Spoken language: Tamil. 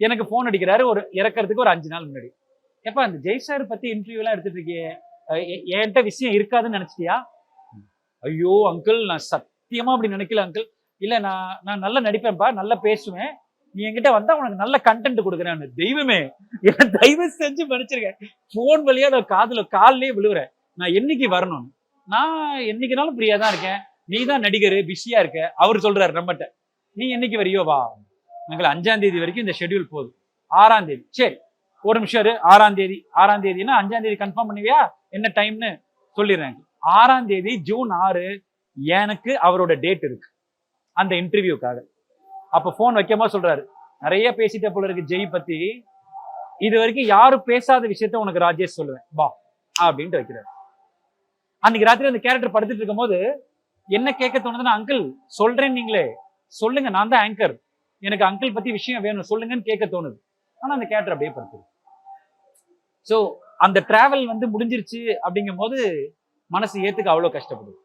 எனக்கு போன் அடிக்கிறாரு ஒரு இறக்கறதுக்கு ஒரு 5 நாள் முன்னாடி. எப்ப அந்த ஜெய் சார் பத்தி இன்டர்வியூ எல்லாம் எடுத்துட்டு இருக்கியே, என்கிட்ட விஷயம் இருக்காதுன்னு நினைச்சிட்டியா? ஐயோ அங்கிள், நான் சத்தியமா அப்படி நினைக்கல அங்கிள். இல்ல நான் நல்லா நடிப்பேன்ப்பா, நல்லா பேசுவேன். நீ என்கிட்ட வந்தா உனக்கு நல்ல கண்டென்ட் கொடுக்குறேன்னு. தெய்வமே, என்ன தயவு செஞ்சு மன்னிச்சிருங்க. போன் வழியா நான் கால்லயே விழுவுறேன். நான் என்னைக்கு வரணும்? நான் என்னைக்குனாலும் ஃப்ரீயா தான் இருக்கேன். நீ தான் நடிகர், பிஸியா இருக்க. அவர் சொல்றாரு நம்மகிட்ட, நீ என்னைக்கு வரியோ வா. எங்களை 5ஆம் தேதி வரைக்கும் இந்த ஷெட்யூல் போகுது. 6ஆம் தேதி சரி, ஒரு நிமிஷம் இரு. 6ஆம் தேதினா 5ஆம் தேதி கன்ஃபார்ம் பண்ணுவியா? என்ன டைம்னு சொல்லிடுறேன். 6ஆம் தேதி ஜூன் 6 எனக்கு அவரோட டேட் இருக்கு அந்த இன்டர்வியூக்காக. அப்ப போன் வைக்கமா சொல்றாரு, நிறைய பேசிட்ட போல இருக்கு ஜெய் பத்தி, இது வரைக்கும் யாரும் பேசாத விஷயத்த உனக்கு ராஜேஷ் சொல்லுவேன் வா அப்படின்ட்டு வைக்கிறாரு. அன்னைக்கு ராத்திரி அந்த கேரக்டர் படுத்துட்டு இருக்கும் போது என்ன கேட்க தோணுதுன்னா, அங்கிள் சொல்றேன் நீங்களே சொல்லுங்க, நான் தான் ஆங்கர், எனக்கு அங்கிள் பத்தி விஷயம் வேணும் சொல்லுங்கன்னு கேட்க தோணுது. ஆனா அந்த கேரக்டர் அப்படியே படுத்துது. சோ அந்த டிராவல் வந்து முடிஞ்சிருச்சு அப்படிங்கும் போது மனசு ஏத்துக்க அவ்வளவு கஷ்டப்படுது.